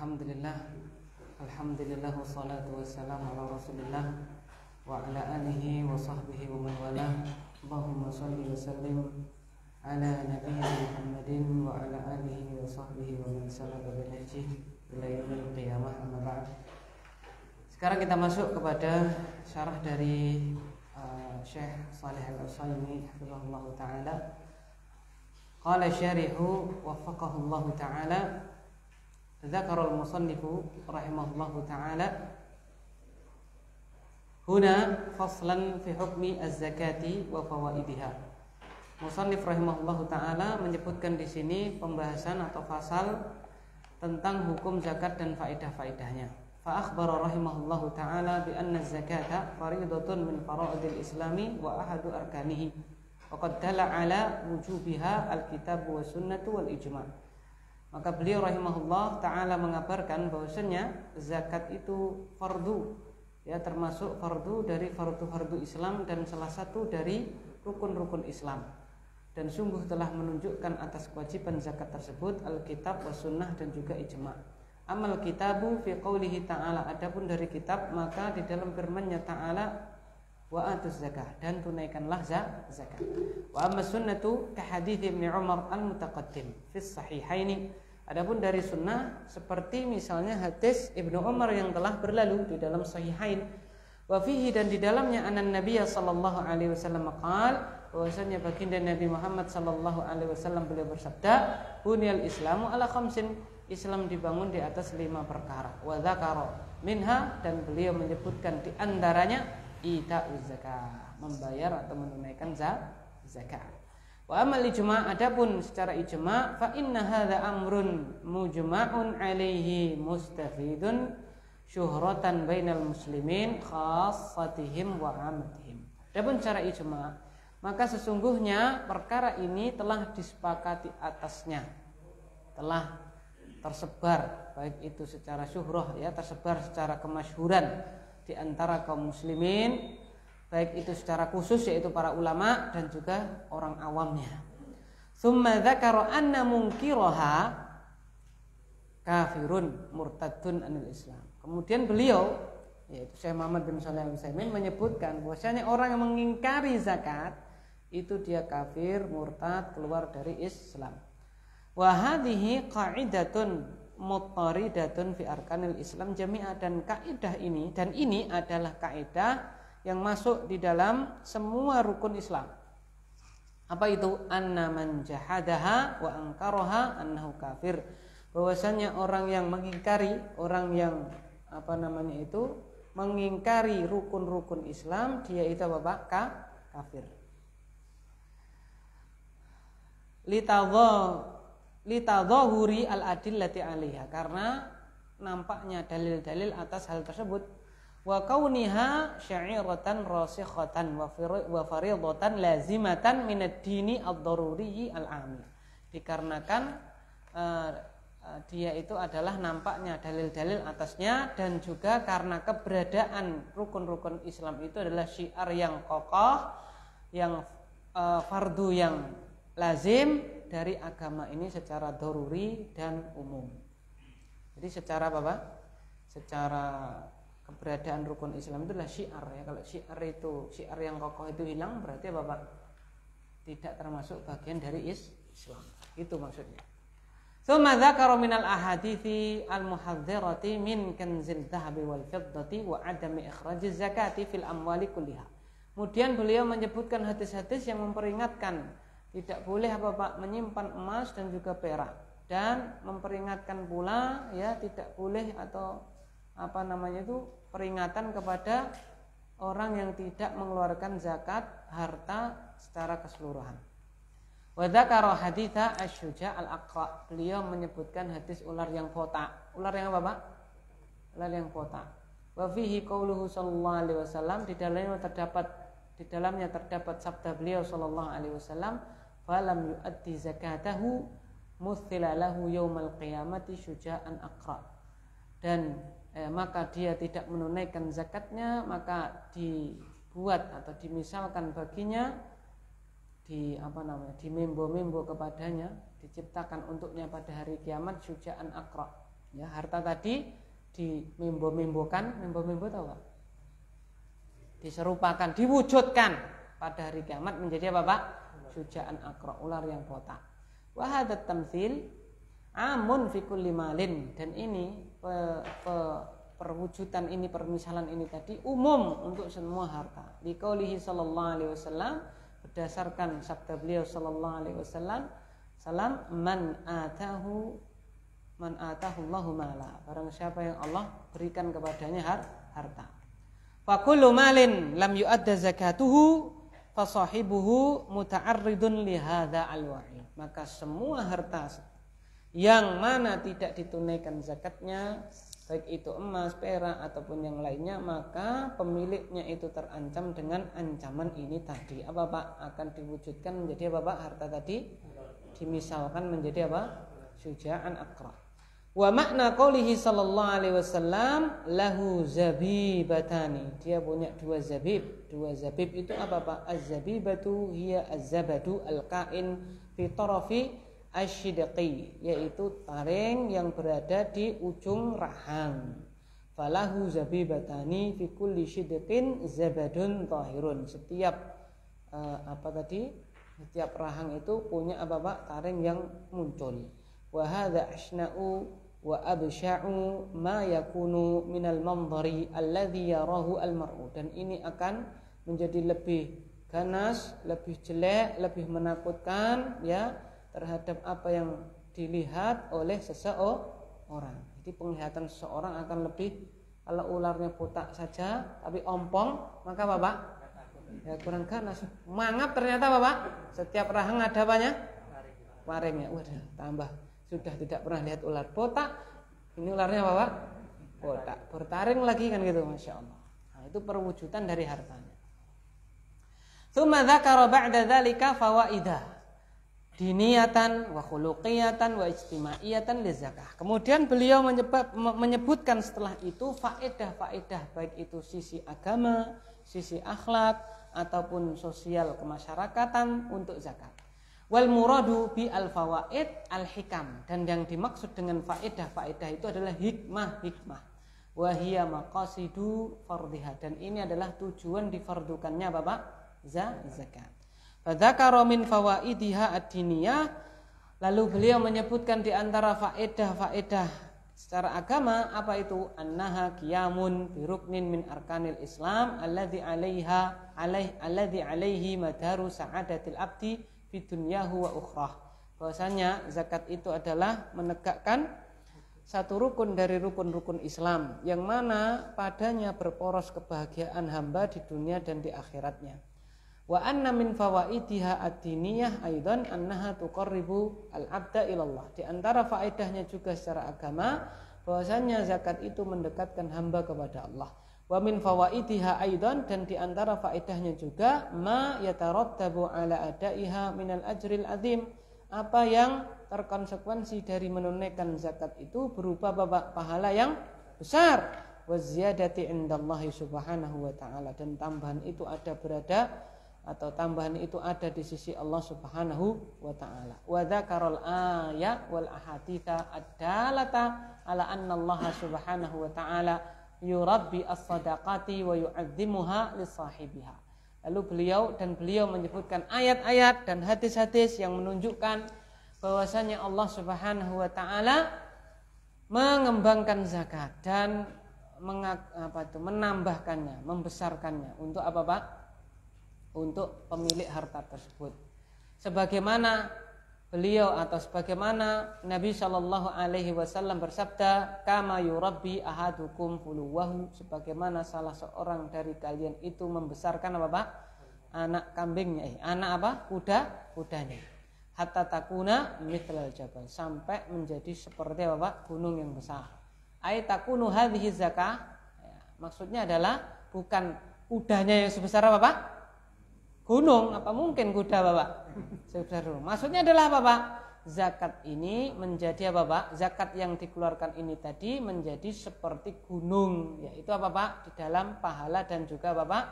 Alhamdulillah wassalatu wassalamu ala Rasulillah wa ala alihi wa sahbihi wa man wala. Allahumma shalli wa sallim ala nabiyyina Muhammadin wa ala alihi wa sahbihi wa man salaka bi nahjihi ila yaumil qiyamah, amma ba'd. Sekarang kita masuk kepada syarah dari Syekh Shalih Al-Utsaimin hafizahullah taala. Qala syarihu waffaqahu Allah taala. Dzakara al-musannifu rahimahullahu ta'ala huna faslan fi hukmi az-zakati wa fawaidiha. Musannif rahimahullahu ta'ala menyebutkan di sini pembahasan atau fasal tentang hukum zakat dan faedah-faedahnya. Fa akhbara rahimahullahu ta'ala bi anna az-zakata fariidatun min faraidil islami wa ahadu arkanihi wa qad dalla ala wujubiha al-kitab wa sunnatu wal ijma'. Maka beliau rahimahullah ta'ala mengabarkan bahwasanya zakat itu fardu, ya, termasuk fardu dari fardu-fardu Islam dan salah satu dari rukun-rukun Islam. Dan sungguh telah menunjukkan atas kewajiban zakat tersebut Alkitab wa sunnah dan juga ijma'. Amal kitabu fi qaulihi ta'ala, adapun dari kitab maka di dalam firman-Nya ta'ala wa atuz zakah, dan tunaikanlah zakat. Wa amma sunnatu ka hadits Ibnu Umar al-mutaqaddim fi sahihaini. Adapun dari sunnah seperti misalnya hadis Ibnu Umar yang telah berlalu di dalam sahihain. Wa fihi, dan di dalamnya anan Nabi sallallahu alaihi wasallam qaal, bahwasanya baginda Nabi Muhammad sallallahu alaihi wasallam beliau bersabda, bunyal islamu ala khamsin, Islam dibangun di atas 5 perkara. Wa dzakara minha, dan beliau menyebutkan di antaranya ita'uz zakah, membayar atau menunaikan zakat. Wa amal ijma', adapun secara ijma', fa inna hadza amrun mujma'un alaihi mustafidun syuhratan bainal muslimin khassatihim wa 'ammatihim. Adapun secara ijma', maka sesungguhnya perkara ini telah disepakati atasnya, telah tersebar, baik itu secara syuhrah, ya, tersebar secara kemasyhuran di antara kaum muslimin, baik itu secara khusus yaitu para ulama dan juga orang awamnya. Tsumma dzakara anna munkiraha kafirun murtadun anil Islam. Kemudian beliau, yaitu Syekh Muhammad bin Shalih Al-Utsaimin, menyebutkan bahwasanya orang yang mengingkari zakat itu dia kafir, murtad, keluar dari Islam. Wa hadhihi qa'idatun muttaridatun fi arkanil Islam jami'ah, dan kaidah ini, dan ini adalah kaidah yang masuk di dalam semua rukun Islam. Apa itu? Anna man jahadaha wa angkaraha annahu kafir. Bahwasanya orang yang mengingkari, orang yang mengingkari rukun-rukun Islam, dia itu apa? Kafir. Litadhahuri al-adillati 'alaiha, karena nampaknya dalil-dalil atas hal tersebut. Wa kauniha sya'iratan rasikhatan wa fariidatan lazimatan minad dini ad-daruri al-'ami. Dikarenakan dia itu adalah nampaknya dalil-dalil atasnya, dan juga karena keberadaan rukun-rukun Islam itu adalah syiar yang kokoh, yang fardu yang lazim dari agama ini secara daruri dan umum. Jadi secara apa? Secara keberadaan rukun Islam itu adalah syiar, ya. Kalau syiar yang kokoh itu hilang, berarti apa, Pak? Tidak termasuk bagian dari Islam. Itu maksudnya. Tsumma dzakara minal ahadithi al-muhadzirati min kanzil dhahabi wal fiddati wa adami ikhrajiz zakati fil amwali kulliha. Kemudian beliau menyebutkan hadis-hadis yang memperingatkan tidak boleh apa, Pak, menyimpan emas dan juga perak, dan memperingatkan pula, ya, tidak boleh atau peringatan kepada orang yang tidak mengeluarkan zakat harta secara keseluruhan. Wa dzakara haditsa asy-syuja' al-aqra. Beliau menyebutkan hadis ular yang botak. Ular yang apa, Pak? Ular yang botak. Wa fihi qauluhu sallallahu alaihi wasallam, di dalamnya terdapat sabda beliau sallallahu alaihi wasallam, falam yu'addi zakatahu muthila lahu yaumal qiyamati syuja'an aqra. Dan maka dia tidak menunaikan zakatnya, maka dibuat atau dimisalkan baginya, dimembo-membo kepadanya, diciptakan untuknya pada hari kiamat syuja'an aqra, Ya, harta tadi dimimbo-mimbokan, mimbo-mimbo tahu Pak? Diserupakan, diwujudkan pada hari kiamat menjadi apa Pak? Syuja'an aqra, ular yang botak. Wa hadat tamtsil amun fi kulli malin, dan ini perwujudan ini, permisalan ini tadi umum untuk semua harta. Liqaulihi sallallahu alaihi wasallam, berdasarkan sabda beliau sallallahu alaihi wasallam, man atahu Allahu mala, barang siapa yang Allah berikan kepadanya harta. Fa kullu malin lam yu'adda zakatuhu fa sahibuhu muta'arridun li hadza al-wa'id. Maka semua harta yang mana tidak ditunaikan zakatnya, baik itu emas, perak ataupun yang lainnya, maka pemiliknya itu terancam dengan ancaman ini tadi. Apa Pak? Akan diwujudkan menjadi apa Pak? Harta tadi dimisalkan menjadi apa? Syuja'an aqra. Wa makna qaulihi sallallahu alaihi wasallam lahu zabibatani, dia punya dua zabib. Dua zabib itu apa Pak? Az-zabibatu hiya az-zabadu al-qa'in fi tarafi asyidqi, yaitu taring yang berada di ujung rahang. Falahu zabibatani fi kulli shidqin zabadun tahirun. Setiap setiap rahang itu punya apa Pak? Taring yang muncul. Wa hadza ashna'u wa absya'u ma yakunu minal mandhari alladhi yarahu al-mar'u, dan ini akan menjadi lebih ganas, lebih jelek, lebih menakutkan ya terhadap apa yang dilihat oleh seseorang. Jadi penglihatan seseorang akan lebih, kalau ularnya botak saja tapi ompong, maka Bapak ya kurang ganas. Mangap ternyata Bapak, setiap rahang ada apanya? Waringnya. Waduh, tambah sudah tidak pernah lihat ular botak, ini ularnya apa Pak? Botak, bertaring lagi kan gitu, Masya Allah. Nah, itu perwujudan dari hartanya. Tsumma dzakara ba'da dzalika fawaidah diniyatan wa khuluqiyatan wa ijtimaiyatan lizakah. Kemudian beliau menyebutkan setelah itu faedah-faedah, baik itu sisi agama, sisi akhlak ataupun sosial kemasyarakatan untuk zakat. Wal muradu bi al fawaid al hikam, dan yang dimaksud dengan faedah-faedah itu adalah hikmah-hikmah. Wa hiya maqasidu fardhiha, dan ini adalah tujuan difardukannya Bapak zakat. Fadzakara min fawaidiha ad-diniyah, lalu beliau menyebutkan di antara faedah-faedah secara agama apa itu? Annaha qiyamun bi ruknin min arkanil Islam alladzi alaihi madaru sa'adatil abdi fi dunyahu wa ukhrah. Bahwasanya zakat itu adalah menegakkan satu rukun dari rukun-rukun Islam yang mana padanya berporos kebahagiaan hamba di dunia dan di akhiratnya. Wa anna min fawaidiha ad-diniyah aidan annaha tuqarribu al-'abda ilallah. Di antara faedahnya juga secara agama bahwasanya zakat itu mendekatkan hamba kepada Allah. Wa min fawaidiha aidan, dan di antara faedahnya juga ma yatarattabu ala adaiha minal ajril azim, apa yang terkonsekuensi dari menunaikan zakat itu berupa pahala yang besar. Wa ziyadati indallahi subhanahu wa ta'ala, dan tambahan itu ada di sisi Allah subhanahu wa ta'ala. Wa dzakaral ayat wal ahaditsa ad-dalata ala anna Allah subhanahu wa ta'ala yurabbi as-sadaqati wa yu'azzimuha lisahibiha. Lalu beliau menyebutkan ayat-ayat dan hadis-hadis yang menunjukkan bahwasanya Allah Subhanahu wa taala mengembangkan zakat dan menambahkannya, membesarkannya untuk apa Pak? Untuk pemilik harta tersebut. Sebagaimana Nabi Shallallahu Alaihi Wasallam bersabda, kama yurabbi ahadukum fuluwahu, sebagaimana salah seorang dari kalian itu membesarkan apa Pak? Anak kambingnya, kudanya, hatta takuna mithlal jabal, sampai menjadi seperti apa Pak? Gunung yang besar. Ay takunu hadhihi zakah, ya, maksudnya adalah bukan kudanya yang sebesar apa Pak? Gunung, apa mungkin kuda Bapak? Sebesar gunung. Maksudnya adalah apa Pak? Zakat ini menjadi apa Pak? Zakat yang dikeluarkan ini tadi menjadi seperti gunung, yaitu apa Pak? Di dalam pahala dan juga Bapak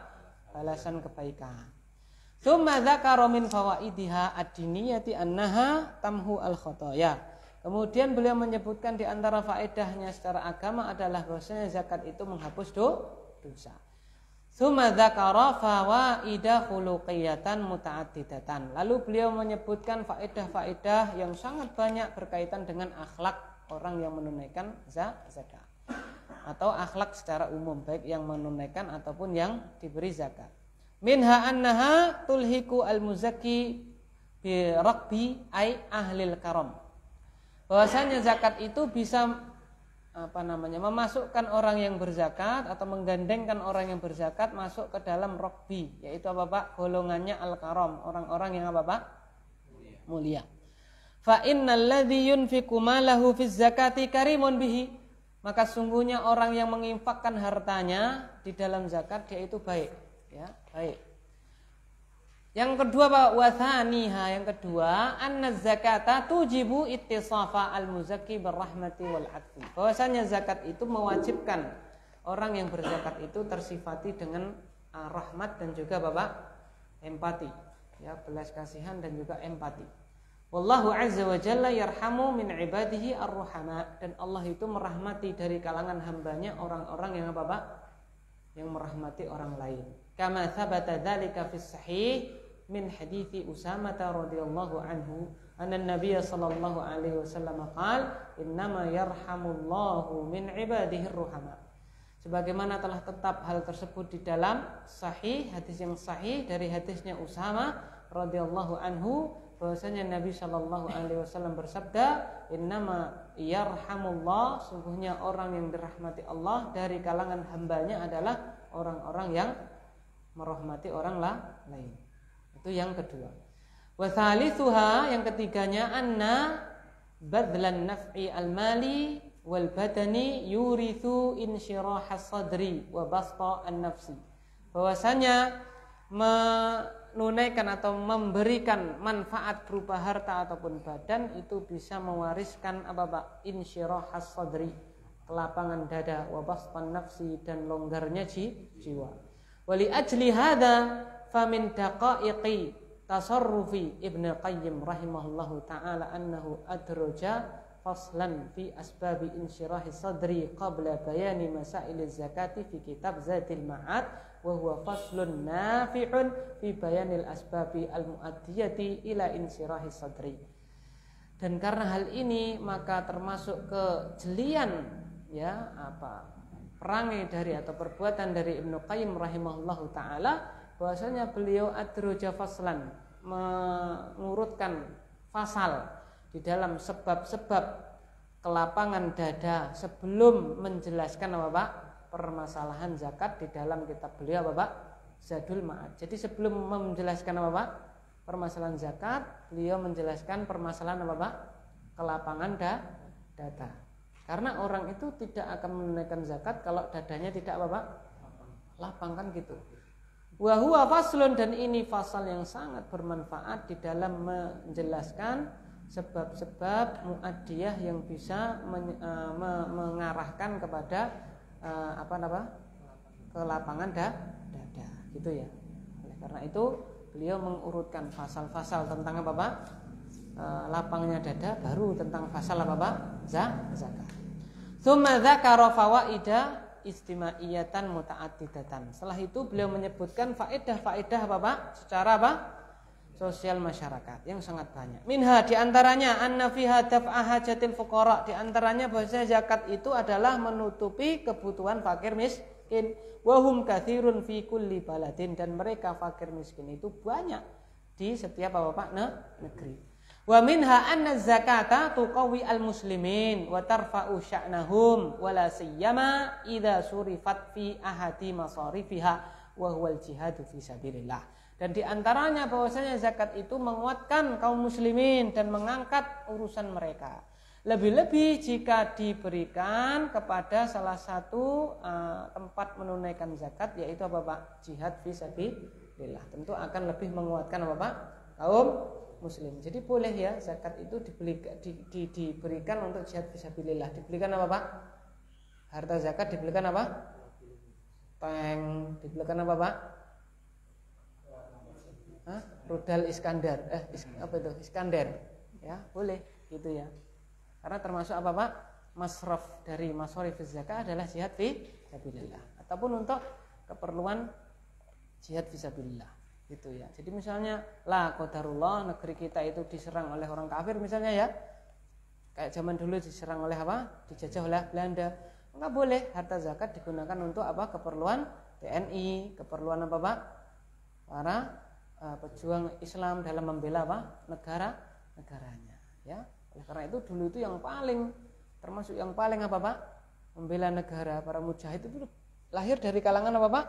balasan kebaikan. Tsumma dzakara min fawaidiha ad-diniyati annaha tamhu al-khotoya. Kemudian beliau menyebutkan di antara faedahnya secara agama adalah bahwasanya zakat itu menghapus dosa. Tsumma dzakara fawaida khuluqiyatan muta'addidatan. Lalu beliau menyebutkan faedah-faedah yang sangat banyak berkaitan dengan akhlak orang yang menunaikan zakat atau akhlak secara umum, baik yang menunaikan ataupun yang diberi zakat. Minha annaha tulhiku al-muzakki bi raqbi ay ahlil karam. Bahwasanya zakat itu bisa memasukkan orang yang berzakat atau menggandengkan orang yang berzakat masuk ke dalam raqbi, yaitu apa Pak? Golongannya al-karam, orang-orang yang apa Pak? Mulia. Fa innal ladzi yunfiqu malahu fiz zakati karimun bihi. Maka sungguhnya orang yang menginfakkan hartanya di dalam zakat dia itu baik, ya, baik. Yang kedua Pak, wathaniha, yang kedua, anna zakata tujibu ittisafa al-muzakki birrahmati wal atfi. Bahwasanya zakat itu mewajibkan orang yang berzakat itu tersifati dengan rahmat dan juga Bapak empati, ya, belas kasihan dan juga empati. Wallahu azza wa jalla yarhamu min ibadihi ar-ruhama, dan Allah itu merahmati dari kalangan hambanya orang-orang yang apa Pak? Yang merahmati orang lain. Kama thabata dzalika fis sahih min hadithi Usamah radhiyallahu anhu anna Nabiy sallallahu alaihi wasallam qala innama yarhamullahu min ibadihi ar-ruhama. Sebagaimana telah tetap hal tersebut di dalam sahih, hadis yang sahih dari hadisnya Usamah radhiyallahu anhu, bahwasanya Nabi sallallahu alaihi wasallam bersabda, innama yarhamullah, sungguhnya orang yang dirahmati Allah dari kalangan hambanya adalah orang-orang yang merahmati orang lain. Itu yang kedua. Wa thalithuha, yang ketiganya, anna badlan naf'i al-mali wal badani yurithu insyirahas sadri wa basta an-nafsi. Bahwasanya menunaikan atau memberikan manfaat berupa harta ataupun badan itu bisa mewariskan apa Pak? Insyirahas sadri, kelapangan dada, wa bastan nafsi, dan longgarnya jiwa. Wali ajli hadza famin daqaiqi tasarrufi Ibnu Qayyim rahimahullahu ta'ala annahu adraja faslan fi asbabi insyirahi sadri qabla bayani masail zakati fi kitab Zadil Ma'ad wa huwa faslun nafi'un fi bayanil asbabi al-mu'addiyati ila insyirahi sadri. Dan karena hal ini maka termasuk kejelian, ya, perangai dari atau perbuatan dari Ibnu Qayyim rahimahullahu ta'ala, bahwasanya beliau adroja faslan, mengurutkan fasal di dalam sebab-sebab kelapangan dada sebelum menjelaskan apa Pak? Permasalahan zakat di dalam kitab beliau apa Pak? Zadul Ma'ad. Jadi sebelum menjelaskan apa Pak? Permasalahan zakat, beliau menjelaskan permasalahan apa Pak? Kelapangan dada. Karena orang itu tidak akan menunaikan zakat kalau dadanya tidak apa Pak? Lapang, kan gitu. Wa huwa faslun, dan ini fasal yang sangat bermanfaat di dalam menjelaskan sebab-sebab muaddiyah yang bisa mengarahkan kepada kelapangan dada, gitu ya. Oleh karena itu beliau mengurutkan fasal-fasal tentang apa Pak? Lapangnya dada, baru tentang fasal apa Pak? Zakat. Tsumma dzakara fawaida istimaiyatan muta'addidatan. Setelah itu beliau menyebutkan faedah-faedah apa Pak? Secara apa? Sosial masyarakat yang sangat banyak. Minha, diantaranya anna fiha daf'a hajatil fuqara, diantaranya bahwa zakat itu adalah menutupi kebutuhan fakir miskin. Wahum katsirun fi kulli baladin, dan mereka fakir miskin itu banyak di setiap apa Pak? Negeri. Wa minha anna zakata tuqawi al-muslimin wa tarfa'u sya'nahum wa la siyama idza surifat fi ahadi masarifiha wa huwal jihadu fi sabilillah. Dan di antaranya bahwasanya zakat itu menguatkan kaum muslimin dan mengangkat urusan mereka. Lebih-lebih jika diberikan kepada salah satu tempat menunaikan zakat, yaitu apa Pak? Jihad fi sabilillah. Tentu akan lebih menguatkan apa Pak? Kaum muslim. Jadi boleh ya zakat itu diberikan untuk jihad fisabilillah. Diberikan apa Pak? Harta zakat diberikan apa? Tank. Diberikan apa Pak? Rudal Iskandar. Apa itu? Iskandar. Ya, boleh gitu ya. Karena termasuk apa Pak? Masraf dari masrafuz zakat adalah jihad fi sabilillah ataupun untuk keperluan jihad fi sabilillah gitu ya. Jadi misalnya la qadarullah negeri kita itu diserang oleh orang kafir misalnya ya. Kayak zaman dulu diserang oleh apa? Dijajah oleh Belanda. Enggak boleh harta zakat digunakan untuk apa? Keperluan TNI, keperluan apa Pak? Para pejuang Islam dalam membela apa? Negaranya ya. Oleh karena itu dulu itu yang paling termasuk yang paling apa Pak? Membela negara, para mujahid itu lahir dari kalangan apa Pak?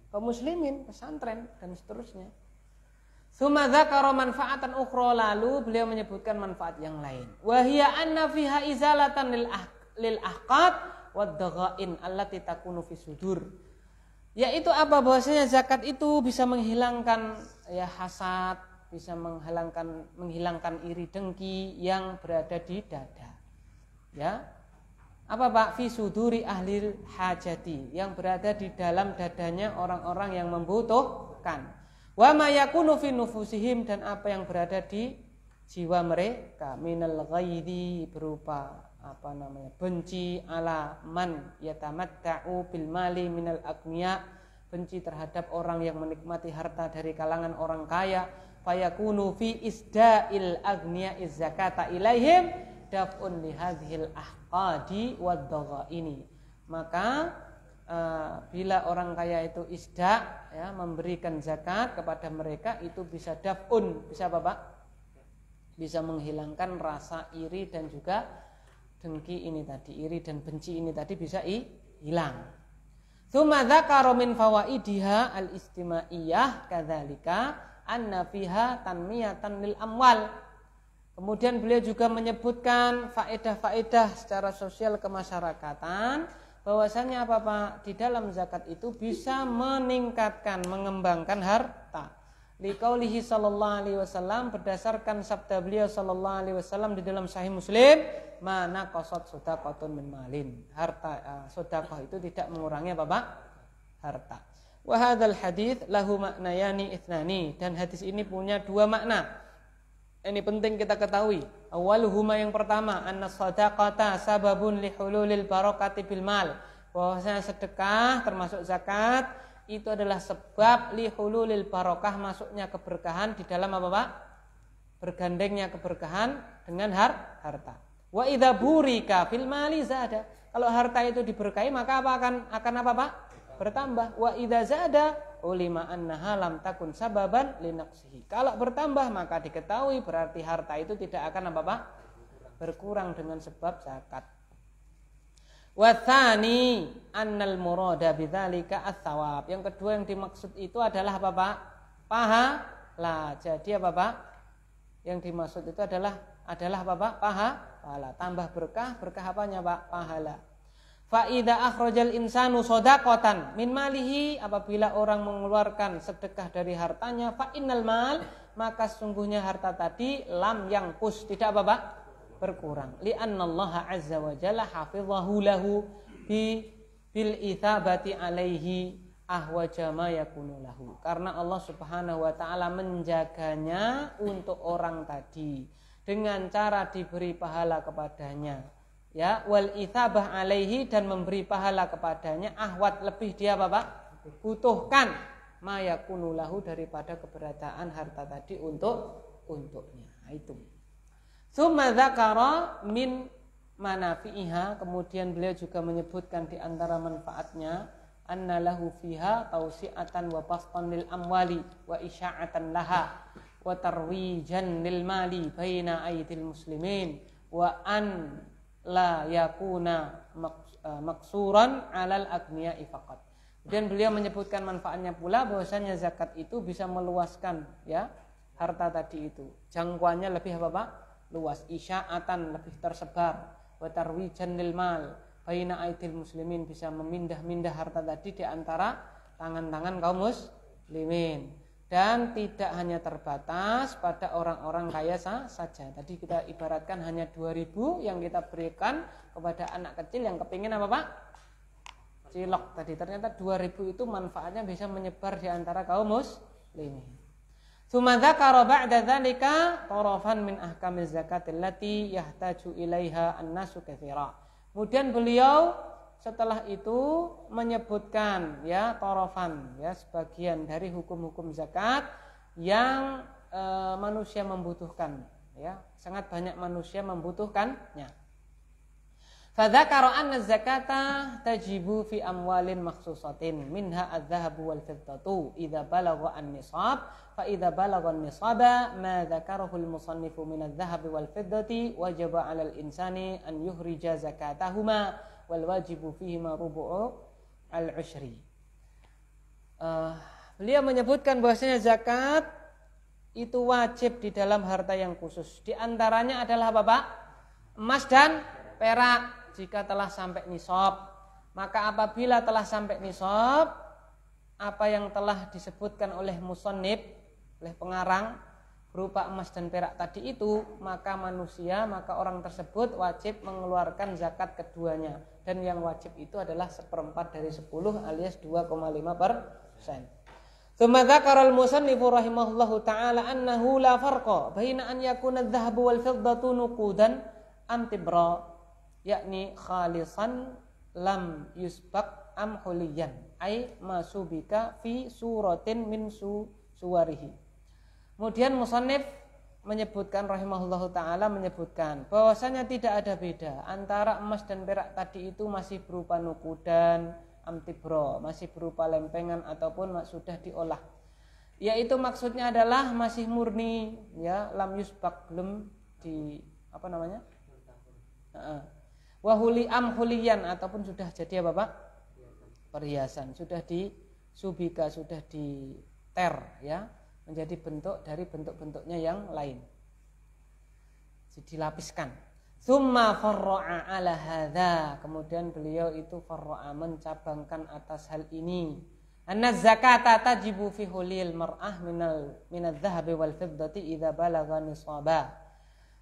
Kaum muslimin, pesantren dan seterusnya. Tsumma dzakara manfaatan ukhra, lalu beliau menyebutkan manfaat yang lain. Wa hiya anna fiha izalatan lil ahqad wad daghain allati takunu fi sudur. Yaitu apa? Bahwasanya zakat itu bisa menghilangkan ya hasad, bisa menghilangkan iri dengki yang berada di dada. Ya. Apa Pak? Fi suduri ahli hajati, yang berada di dalam dadanya orang-orang yang membutuhkan. Wa ma yakunu fi nufusihim, dan apa yang berada di jiwa mereka, minal ghaidhi, berupa apa namanya? Benci ala man yatamatta'u bil mali minal agniya, benci terhadap orang yang menikmati harta dari kalangan orang kaya. Fayakunu fi isda'il agniya zakata ilaihim daf'un li hadhil ahqadi wad daghaini. Maka bila orang kaya itu isda ya, memberikan zakat kepada mereka, itu bisa daf'un, bisa apa Pak? Bisa menghilangkan rasa iri dan juga dengki ini tadi, iri dan benci ini tadi bisa hilang. Tsumma dzakara min fawaidiha al-istimaiyah kadzalika anna fiha tanmiyatan lil amwal. Kemudian beliau juga menyebutkan faedah-faedah secara sosial kemasyarakatan, bahwasanya apa Pak? Di dalam zakat itu bisa meningkatkan, mengembangkan harta. Liqaulihi sallallahu alaihi wasallam, berdasarkan sabda beliau sallallahu alaihi wasallam di dalam Sahih Muslim, mana qasat shadaqatun min malin. Harta sedekah itu tidak mengurangi apa Pak? Harta. Wa hadzal hadits lahu ma'nayani ithnani, dan hadis ini punya dua makna. Ini penting kita ketahui. Awaluhuma, yang pertama, anna shadaqata sababun li hululil barakati bil mal. Bahwasanya sedekah termasuk zakat itu adalah sebab li hululil barakah, masuknya keberkahan di dalam apa Pak? Bergandengnya keberkahan dengan harta. Wa idza burika fil mali zada. Kalau harta itu diberkahi maka apa akan apa Pak? Bertambah. Wa idza zada ulima annaha lam takun sababan linaqsihi. Kalau bertambah maka diketahui berarti harta itu tidak akan apa Pak? Berkurang dengan sebab zakat. Wa tsani annal murada bidzalika ats-tsawab. Yang kedua yang dimaksud itu adalah apa Pak? Pahala. Jadi apa Pak? Yang dimaksud itu adalah apa Pak? Pahala. Tambah berkah apanya Pak? Pahala. Fa idza akhrajal insanu shadaqatan min malihi, apabila orang mengeluarkan sedekah dari hartanya, fa innal mal, maka sungguhnya harta tadi lam yangkus, tidak apa Pak? Berkurang. Li annallaha azza wa jalla hafizahu lahu bil itsabati alaihi ahwaja ma yakunu lahu. Karena Allah Subhanahu wa taala menjaganya untuk orang tadi dengan cara diberi pahala kepadanya. Ya, wal itsabah alaihi, dan memberi pahala kepadanya, ahwat, lebih dia apa Pak? Butuhkan ma yakunu lahu, daripada keberadaan harta tadi untuknya. Nah, itu. Tsumma dzakara min manafi'iha, kemudian beliau juga menyebutkan di antara manfaatnya, anna lahu fiha tausi'atan wa bastan lil amwali wa isya'atan laha wa tarwijan lil mali baina aydil muslimin wa an la yakuna maksuran alal agniya'i faqat. Kemudian beliau menyebutkan manfaatnya pula, bahwasanya zakat itu bisa meluaskan ya harta tadi itu. Jangkauannya lebih apa Pak? Luas. Isya'atan, lebih tersebar. Wa tarwijan lil mal baina aidil muslimin, bisa memindah-mindah harta tadi di antara tangan-tangan kaum muslimin. Dan tidak hanya terbatas pada orang-orang kaya saja. Tadi kita ibaratkan hanya 2.000 yang kita berikan kepada anak kecil yang kepingin apa Pak? Cilok tadi. Ternyata 2.000 itu manfaatnya bisa menyebar di antara kaum muslimin. Tsumma dzakara ba'da dzalika tarafan min ahkamiz zakati allati yahtaju ilaiha an-nasu katsira. Kemudian beliau setelah itu menyebutkan ya tarafan ya sebagian dari hukum-hukum zakat yang manusia membutuhkan ya, sangat banyak manusia membutuhkannya. Fadzakara anna zakata tajibu fi amwalin makhsusatin minha adz-dzahabu wal fiddatu idza balagha an-nisab fa idza balagha an-nisaba ma dzakarahu al-musannifu min adz-dzahabi wal fiddati wajaba 'alal insani an yuhrija zakatahuma wal wajibu fihi ma rubu'u al-ushri. Beliau menyebutkan bahwasanya zakat itu wajib di dalam harta yang khusus. Di antaranya adalah apa, Pak? Emas dan perak. Jika telah sampai nisab, maka apabila telah sampai nisab, apa yang telah disebutkan oleh musannif, oleh pengarang berupa emas dan perak tadi itu, maka orang tersebut wajib mengeluarkan zakat keduanya. Dan yang wajib itu adalah 1/4 dari 10 alias 2,5%. Tsumma dzakara al-musannifu rahimahullahu ta'ala annahu la farqa baina an yakuna adz-dzahabu wal fiddatu nuqudan am tibra, yakni khalisan lam yusbaq am huliyan ay masubika fi suratin min suwarihi. Kemudian musannif menyebutkan rahimahullahu taala menyebutkan bahwasanya tidak ada beda antara emas dan perak tadi itu masih berupa nukudan am tibra, masih berupa lempengan ataupun sudah diolah. Yaitu maksudnya adalah masih murni ya, lam yusbaq, belum di apa namanya? Wahuli am huliyan ataupun sudah jadi apa, Pak? Perhiasan, sudah disubika, sudah diter ya, menjadi bentuk dari bentuk-bentuknya yang lain. Dilapiskan. Tsumma farra'a ala hadza, kemudian beliau itu farra'a mencabangkan atas hal ini. Anna zakata tajibu fi hulil mar'ah minadz dzahabi wal fiddati idza balagha nisaba.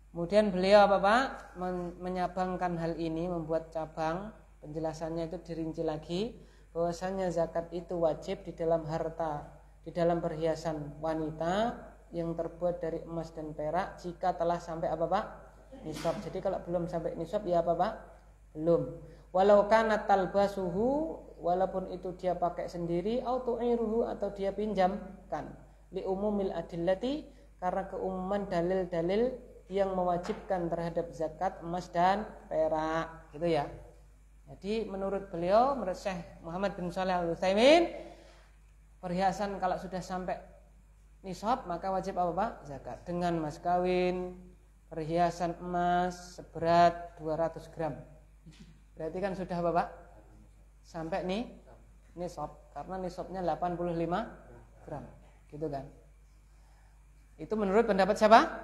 Kemudian beliau Bapak menyabangkan hal ini, membuat cabang, penjelasannya itu dirinci lagi bahwasanya zakat itu wajib di dalam harta, di dalam perhiasan wanita yang terbuat dari emas dan perak jika telah sampai apa, Pak? Nisab. Jadi kalau belum sampai nisab ya apa, Pak? Belum. Walau kana talbasuhu, walaupun itu dia pakai sendiri, au tu'iruhu atau dia pinjamkan. Li umumil adillati, karena keumuman dalil-dalil yang mewajibkan terhadap zakat emas dan perak, gitu ya. Jadi menurut beliau, menurut Syekh Muhammad bin Shalih Al-Utsaimin, perhiasan kalau sudah sampai nisab maka wajib apa, Pak? Zakat. Dengan mas kawin, perhiasan emas seberat 200 gram. Berarti kan sudah apa, Pak? Sampai nih nisab, karena nisabnya 85 gram, gitu kan. Itu menurut pendapat siapa?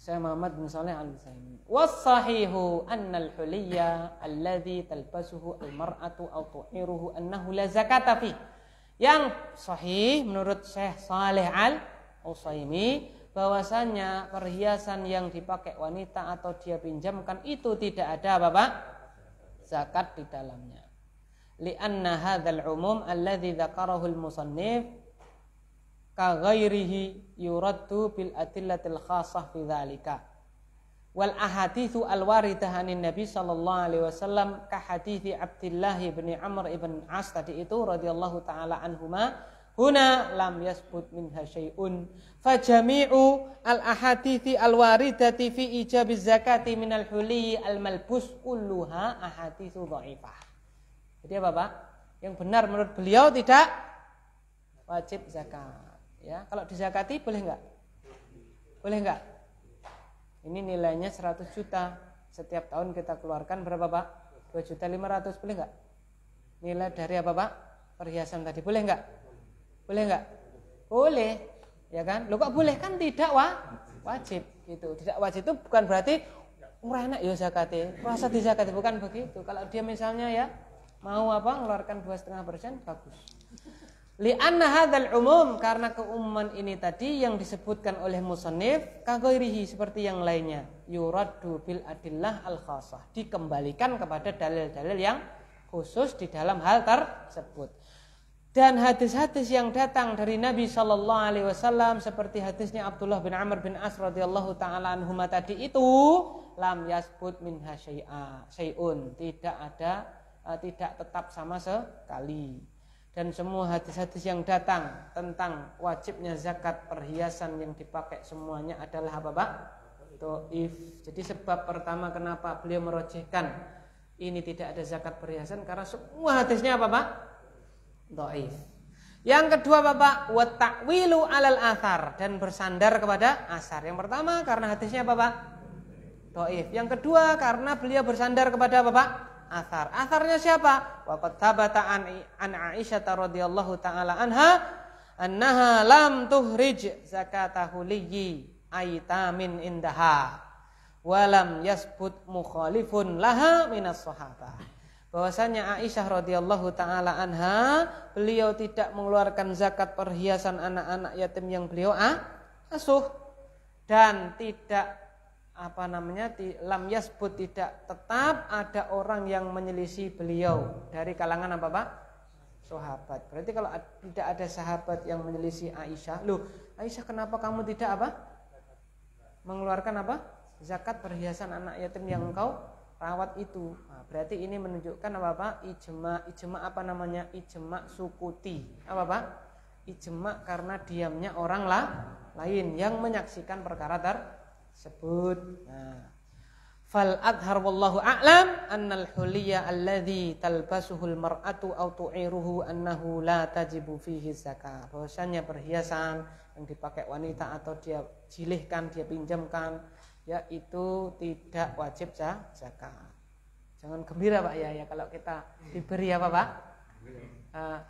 Syekh Muhammad bin Shalih Al-Utsaimin. Was-sahihu annal huliyya alladhi talbasuhu al-mar'atu aw tu'iruhu annahu la zakata fi. Yang sahih menurut Syekh Shalih Al-Utsaimin bahwasanya perhiasan yang dipakai wanita atau dia pinjamkan itu tidak ada Bapak zakat di dalamnya. Li'anna hadzal umum alladhi dzakarahu al-musannif ka ghairihi yuraddu bil adillatil khassah fi dzalika wal ahaditsu al waridah anin nabi sallallahu alaihi wasallam ka hadithi Abdullah bin Amr ibn As tadi itu radhiyallahu taala anhuma huna lam yasbut minha syai'un fa jami'u al ahadithi al waridati fi ijabiz zakati minal huli al malbus kulluha ahaditsu dhaifah. Jadi apa, Pak? Yang benar menurut beliau tidak wajib zakat. Ya, kalau dizakati boleh enggak? Boleh enggak? Ini nilainya 100 juta. Setiap tahun kita keluarkan berapa, Pak? 2.500.000, boleh enggak? Nilai dari apa, Pak? Perhiasan tadi, boleh enggak? Boleh enggak? Boleh. Ya kan? Loh kok boleh, kan tidak wajib gitu. Tidak wajib itu bukan berarti murah enak ya zakatnya. Rasa dizakati, bukan begitu. Kalau dia misalnya ya mau apa? Mengeluarkan 2,5%, bagus. Li'anna hadzal umum, karena keumuman ini tadi yang disebutkan oleh musannif kaghairihi seperti yang lainnya, yuraddu bil adillah al khassah, dikembalikan kepada dalil-dalil yang khusus di dalam hal tersebut. Dan hadis-hadis yang datang dari Nabi Shallallahu Alaihi Wasallam seperti hadisnya Abdullah bin Amr bin As radhiyallahu taala anhuma tadi itu, lam yasbut minha syai'un, tidak tetap sama sekali. Dan semua hadis-hadis yang datang tentang wajibnya zakat perhiasan yang dipakai semuanya adalah apa Pak? Dhaif. Jadi sebab pertama kenapa beliau merojihkan ini tidak ada zakat perhiasan karena semua hadisnya apa Pak? Dhaif. Yang kedua Bapak, wa ta'wilu 'alal athar, dan bersandar kepada asar. Yang pertama karena hadisnya apa Pak? Dhaif. Yang kedua karena beliau bersandar kepada apa Pak? Athar. Atharnya siapa? Wa qad thabata an Aisyah radhiyallahu taala anha annaha lam tuhrij zakata huliyyi aitamin indaha wa lam yasbut mukhalifun laha minas sahabah. Bahwasanya Aisyah radhiyallahu taala anha, beliau tidak mengeluarkan zakat perhiasan anak-anak yatim yang beliau asuh, dan tidak lam yasbut, tidak tetap ada orang yang menyelisih beliau dari kalangan apa Pak? Sahabat. Berarti kalau tidak ada sahabat yang menyelisih Aisyah, loh Aisyah kenapa kamu tidak mengeluarkan zakat perhiasan anak yatim yang engkau rawat itu? Nah, berarti ini menunjukkan apa Pak? Ijma sukuti. Apa Pak? Ijma karena diamnya orang lain yang menyaksikan perkara tersebut. Nah, fal adhar wallahu a'lam annal huliyya alladhi talbasuhul mar'atu aw tu'iruhu annahu la tajibu fihi zakah. Bahwasanya perhiasan yang dipakai wanita atau dia jilihkan, dia pinjamkan, ya itu tidak wajib zakat. Jangan gembira Pak ya kalau kita diberi apa Pak?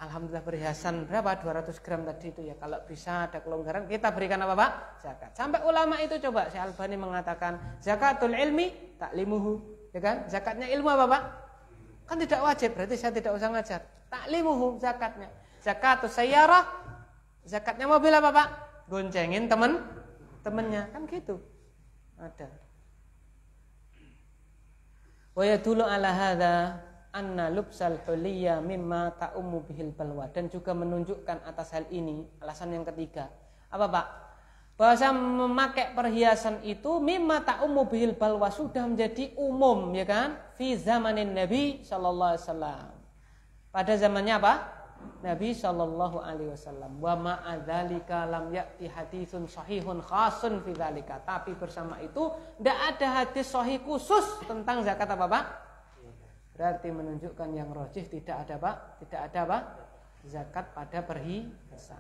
Alhamdulillah perhiasan berapa? 200 gram tadi itu ya. Kalau bisa ada kelonggaran kita berikan apa Pak? Zakat. Sampai ulama itu coba Syekh Albani mengatakan zakatul ilmi taklimuhu, ya kan? Zakatnya ilmu apa Pak? Kan tidak wajib, berarti saya tidak usah ngajar. Taklimuhu zakatnya. Zakatus sayyarah, zakatnya mobil apa Pak? Goncengin temennya, kan gitu. Ada. Wa yadullu ala hadza anna lubsal huliyya mimma ta'ummu bihil balwa, dan juga menunjukkan atas hal ini alasan yang ketiga. Apa Pak? Bahwa memakai perhiasan itu mimma ta'ummu bihil balwa, sudah menjadi umum, ya kan? Fi zamanin Nabi sallallahu alaihi wasallam. Pada zamannya apa? Nabi sallallahu alaihi wasallam. Wa ma'adzalika lam ya'ti haditsun sahihun khasun fi dzalika. Tapi bersama itu tidak ada hadis sahih khusus tentang zakat apa Pak? Berarti menunjukkan yang rajih tidak ada Pak? Tidak ada apa? Zakat pada perhiasan.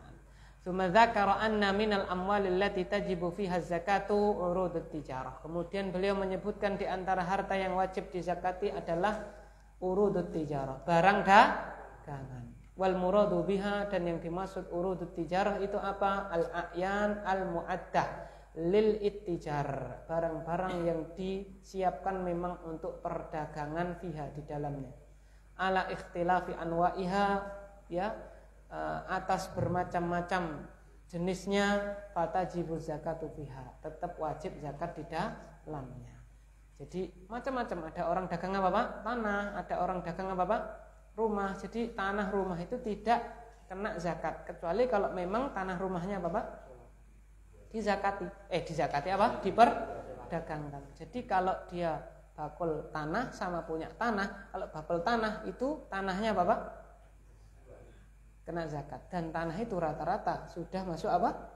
Tsumma dzakara anna minal amwalil lati tajibu fiha zakatu urudut tijarah. Kemudian beliau menyebutkan di antara harta yang wajib dizakati adalah urudut tijarah, barang dagangan. Wal muradu biha, dan yang dimaksud urudut tijarah itu apa? Al-a'yan al-mu'addah lil ittijar, barang-barang yang disiapkan memang untuk perdagangan fiha di dalamnya. Ala ikhtilafi anwa'iha, ya, atas bermacam-macam jenisnya, fatajibu zakatu fiha, tetap wajib zakat di dalamnya. Jadi macam-macam, ada orang dagang apa Pak? Tanah, ada orang dagang apa Pak? Rumah. Jadi tanah rumah itu tidak kena zakat, kecuali kalau memang tanah rumahnya apa Pak? Dizakati apa? Diperdagangkan. Jadi kalau dia bakul tanah sama punya tanah, kalau bakul tanah itu tanahnya apa Pak? Kena zakat. Dan tanah itu rata-rata sudah masuk apa?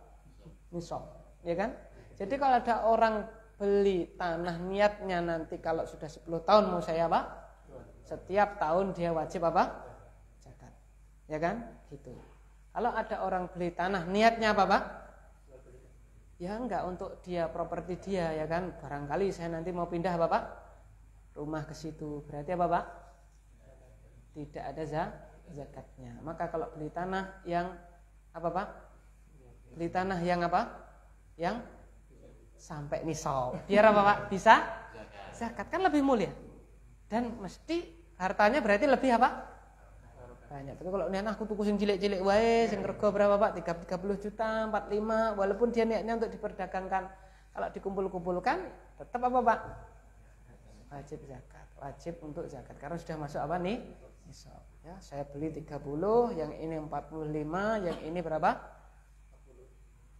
Nisab, ya kan? Jadi kalau ada orang beli tanah niatnya nanti kalau sudah 10 tahun mau saya apa? Setiap tahun dia wajib apa? Zakat. Ya kan? Gitu. Kalau ada orang beli tanah niatnya apa Pak? Ya enggak untuk dia properti dia, ya kan? Barangkali saya nanti mau pindah apa Pak? Rumah ke situ. Berarti apa Pak? Tidak ada zakatnya. Maka kalau beli tanah yang apa Pak? Beli tanah yang apa? Yang sampai nisab. Biar apa Pak? Bisa zakat, kan lebih mulia. Dan mesti hartanya berarti lebih apa? Banyak. Tapi kalau niat aku tuku sing cilik-cilik wae, sing rega berapa Pak? 30 juta, 45, walaupun dia niatnya untuk diperdagangkan, kalau dikumpul-kumpulkan tetap apa Pak? Wajib zakat. Wajib untuk zakat karena sudah masuk apa nih? nisab. Ya, saya beli 30, yang ini 45, yang ini berapa?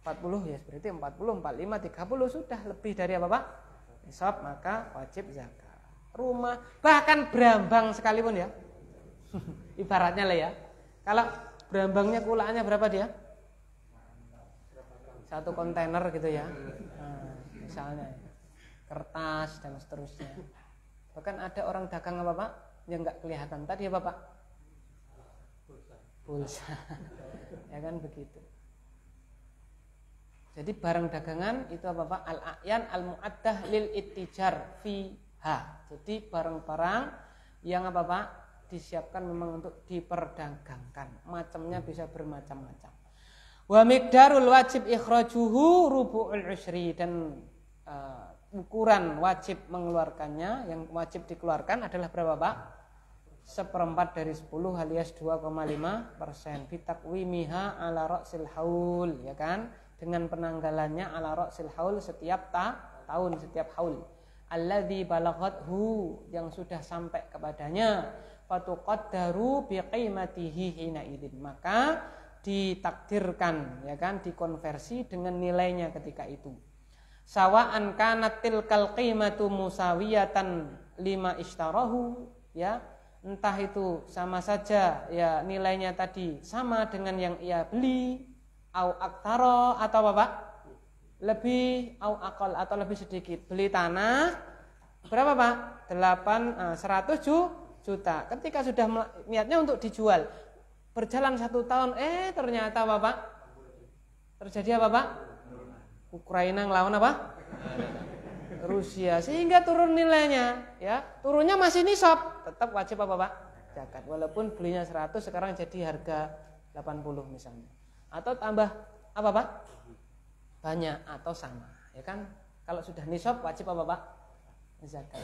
40 ya, berarti 40, 45, 30 sudah lebih dari apa Pak? Nisab, maka wajib zakat. Rumah, bahkan berambang sekalipun ya. Ibaratnya lah ya. Kalau berambangnya kulaannya berapa dia? 1 kontainer gitu ya. Nah, misalnya kertas dan seterusnya. Bahkan ada orang dagang apa Pak? Yang nggak kelihatan tadi apa Pak? Pulsa. Ya kan begitu. Jadi barang dagangan itu apa Pak? Al-a'yan al-mu'addah lil ittijar fiha. Jadi barang-barang yang apa Pak? Disiapkan memang untuk diperdagangkan. Macamnya bisa bermacam-macam. Wa miqdarul wajib ikhrajuhu rubu'ul usyri, dan ukuran wajib mengeluarkannya, yang wajib dikeluarkan adalah berapa Pak? 1/4 dari 10 alias 2,5%. Bitakwimiha ala ra'sil haul, ya kan? Dengan penanggalannya ala ra'sil haul setiap tahun, setiap haul. Alladzi balaghathu, yang sudah sampai kepadanya, fatuqaddaru biqimatihi hina idzin, maka ditakdirkan, ya kan, dikonversi dengan nilainya ketika itu. Sawa'an kanat tilkal qimatu musawiyatan lima ishtarahu, ya, entah itu sama saja ya nilainya tadi sama dengan yang ia beli, au aktaro, atau apa Pak? Lebih, au akal, atau lebih sedikit. Beli tanah berapa Pak? 100 juta. Ketika sudah niatnya untuk dijual, berjalan 1 tahun, ternyata apa Pak? Terjadi apa Pak? Ukraina ngelawan apa? Rusia, sehingga turun nilainya, ya. Turunnya masih nisab, tetap wajib apa Pak? Zakat. Walaupun belinya 100 sekarang jadi harga 80 misalnya. Atau tambah apa Pak? Banyak atau sama, ya kan? Kalau sudah nisab wajib apa Pak? Zakat.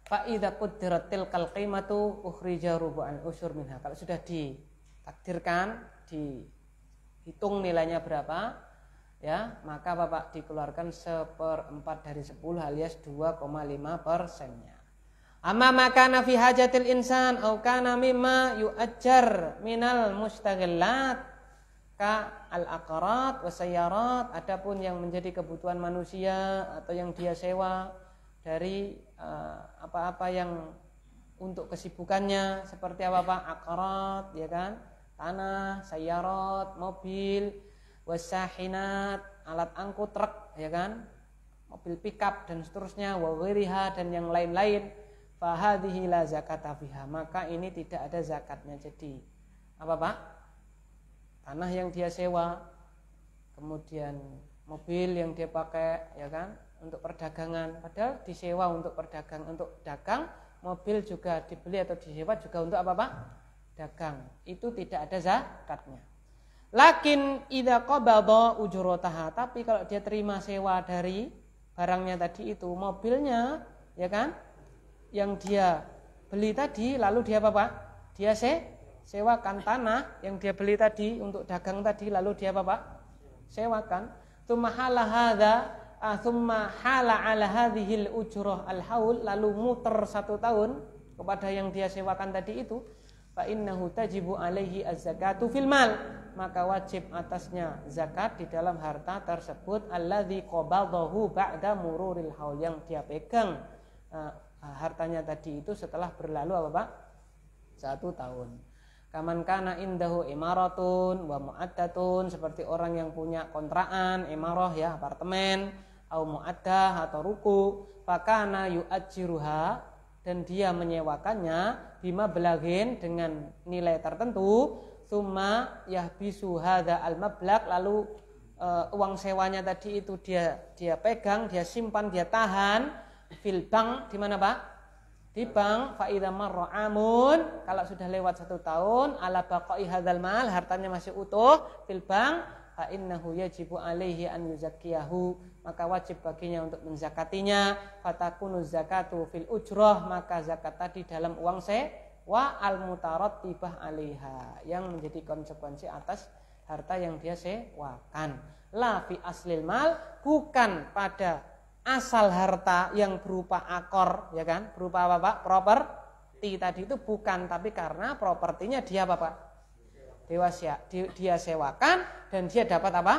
Fa idza quddiratil qimatu ukhrija rubu'al usyur minha. Kalau sudah ditakdirkan, dihitung nilainya berapa, ya, maka Bapak dikeluarkan 1/4 dari 10 alias 2,5%-nya. Amma makana fi hajatil insan au kana mimma yu'ajjar minal mustaghillat ka al-aqarat wa sayyarat, adapun yang menjadi kebutuhan manusia atau yang dia sewa dari apa-apa yang untuk kesibukannya, seperti apa Pak? Aqarat, ya kan? Tanah, sayyarat, mobil, wasahinat, alat angkut truk, ya kan, mobil pickup dan seterusnya, wa ghairiha, dan yang lain-lain, fa hadhihi la zakata fiha, maka ini tidak ada zakatnya. Jadi apa Pak? Tanah yang dia sewa, kemudian mobil yang dia pakai, ya kan, untuk perdagangan, padahal disewa untuk perdagang, untuk dagang, mobil juga dibeli atau disewa juga untuk apa Pak? Dagang. Itu tidak ada zakatnya. Lakin idza qabada ujurataha, tapi kalau dia terima sewa dari barangnya tadi itu, mobilnya, ya kan, yang dia beli tadi, lalu dia apa Pak? Dia sewakan tanah yang dia beli tadi untuk dagang tadi, lalu dia apa Pak? Sewakan. Tsumma hala hadza, tsumma hala ala hadhil ujrah al-haul, lalu muter 1 tahun kepada yang dia sewakan tadi itu, fa innahu tajibu alaihi az-zakatu fil mal, maka wajib atasnya zakat di dalam harta tersebut, alladzi qabadahu ba'da mururil haul, yang dia pegang hartanya tadi itu setelah berlalu apa Pak? 1 tahun. Kaman kana indahu imaratun wa mu'addatun, seperti orang yang punya kontrakan, imarah ya, apartemen, au mu'addah atau ruku, fakana yu'ajjiruha, dan dia menyewakannya, bima belagin, dengan nilai tertentu, summa yahbisu hadza al-mablagh, lalu uang sewanya tadi itu dia pegang, dia simpan, dia tahan fil bank, di mana Pak? Di bank. Fa idza marra amun, kalau sudah lewat 1 tahun, ala baqai hadzal mal, hartanya masih utuh fil bank, fa innahu yajibu alaihi an yuzakkiyahu, maka wajib baginya untuk menzakatinya. Fatakunu zakatu fil ujrah, maka zakat tadi dalam uang sewa, al mutarattibah alaiha, yang menjadi konsekuensi atas harta yang dia sewakan. La fi aslil mal, bukan pada asal harta yang berupa akor, ya kan, berupa apa Pak? Properti, T tadi itu bukan, tapi karena propertinya dia apa Pak? Dia sewakan dan dia dapat apa?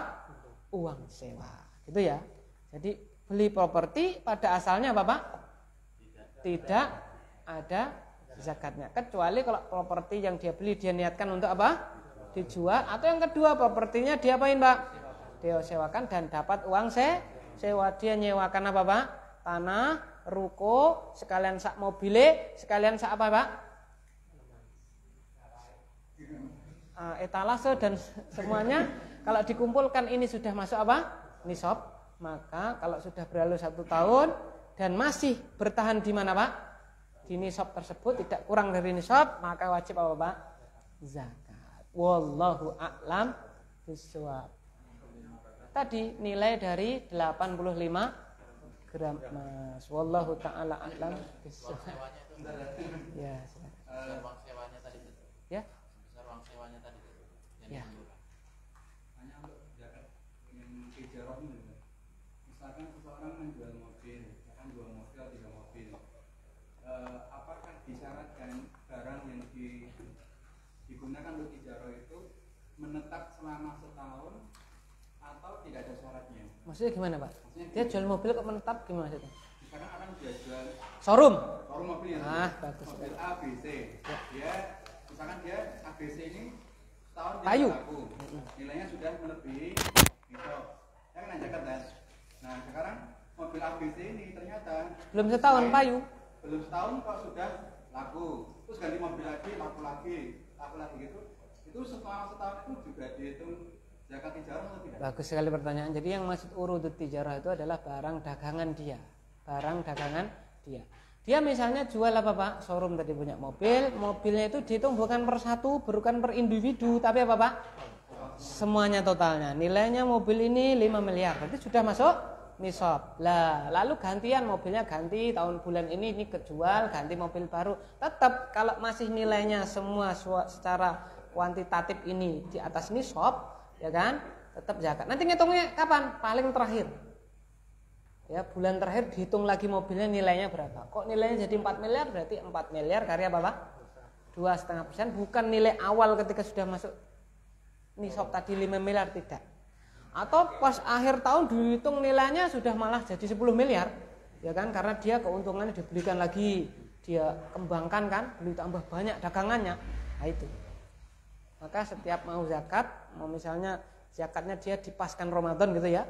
Uang sewa. Gitu ya. Jadi beli properti pada asalnya apa Pak? Tidak ada zakatnya. Kecuali kalau properti yang dia beli dia niatkan untuk apa? Dijual. Atau yang kedua propertinya dia apain Pak? Dia sewakan dan dapat uang sewa. Dia nyewakan apa Pak? Tanah, ruko, sekalian sak mobile, sekalian sak apa Pak? Etalase dan semuanya. Kalau dikumpulkan ini sudah masuk apa? Nisab. Maka kalau sudah berlalu 1 tahun dan masih bertahan di mana Pak? Di nisab tersebut, tidak kurang dari nisab, maka wajib apa Pak? Zakat. Wallahu a'lam bishawab. Tadi nilai dari 85 gram emas. Wallahu ta'ala a'lam bishawab. Ya, silakan. Uang sewanya tadi. Ya. Uang sewanya tadi. Ya. Hanya untuk zakat yang tijarah ini. Misalkan seseorang menjual mobil, misalkan 2 mobil, 3 mobil. Apakah disyaratkan barang yang digunakan untuk tijarah itu menetap selama setahun atau tidak ada syaratnya? Maksudnya gimana Pak? Dia jual mobil kok menetap gimana maksudnya? Misalkan orang jual Showroom. mobil yang Bagus. mobil A, B, C. Dia misalkan dia ABC ini setahun dia Payu. laku. Nilainya sudah melebihi nisab. Ya kan zakat kan? Nah, sekarang mobil ABC ini ternyata Belum setahun payu. belum setahun kok sudah laku. Terus ganti mobil lagi, laku lagi gitu. Itu selama setahun itu juga dihitung zakat tijarah atau tidak? Bagus sekali pertanyaan. Jadi yang maksud urudut tijarah itu adalah barang dagangan dia. Dia misalnya jual apa Pak? Showroom tadi punya mobil. Mobilnya itu dihitung bukan per satu, bukan per individu, tapi apa Pak? Semuanya totalnya. Nilainya mobil ini 5 miliar. Berarti sudah masuk nisab. Lah, lalu gantian mobilnya ganti tahun bulan ini kejual, ganti mobil baru. Tetap kalau masih nilainya semua secara kuantitatif ini di atas nisab, ya kan? Tetap zakat. Nanti ngitungnya kapan? Paling terakhir. Ya, bulan terakhir dihitung lagi mobilnya nilainya berapa. Kok nilainya jadi 4 miliar? Berarti 4 miliar karya apa Pak? 2,5%, bukan nilai awal ketika sudah masuk nisab tadi 5 miliar, tidak. Atau pas akhir tahun dihitung nilainya sudah malah jadi 10 miliar. Ya kan? Karena dia keuntungannya dibelikan lagi, dia kembangkan kan, beli tambah banyak dagangannya. Nah itu. Maka setiap mau zakat, mau misalnya zakatnya dia dipaskan Ramadan gitu ya.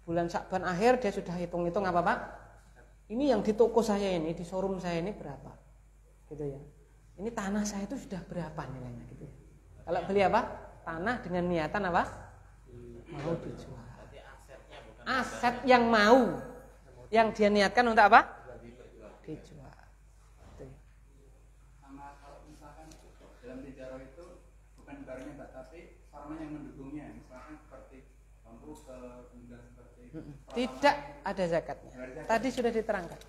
Bulan Syakban akhir dia sudah hitung-hitung apa Pak? Ini yang di toko saya ini, di showroom saya ini berapa? Gitu ya. Ini tanah saya itu sudah berapa nilainya gitu ya. Kalau beli apa? Tanah dengan niatan apa? Mau dijual. Aset yang mau, yang dia niatkan untuk apa? Dijual. Gitu ya. Sama kalau misalkan dalam tijarah itu bukan barangnya Mbak, tapi sarana yang mendukungnya. Misalkan seperti komputer, kemudian seperti Tidak ada zakatnya. Tadi sudah diterangkan.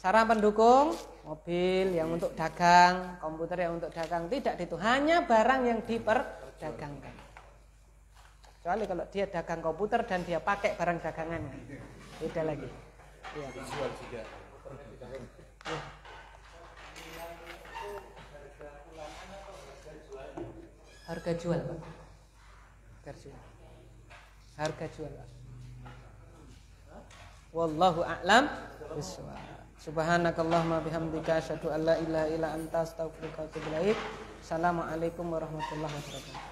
Sarana pendukung, mobil yang untuk dagang, komputer yang untuk dagang, tidak dihitung. Hanya barang yang diperdagangkan. Kecuali kalau dia dagang komputer dan dia pakai barang dagangannya, beda lagi. Ya. Dijual juga. Ya. Harga jual Pak. Harga jual Pak. Wallahu a'lam bishawab. Subhanakallahumma bihamdika asyhadu an la ilaha illa anta astaghfiruka wa atubu ilaik. Assalamualaikum warahmatullahi wabarakatuh.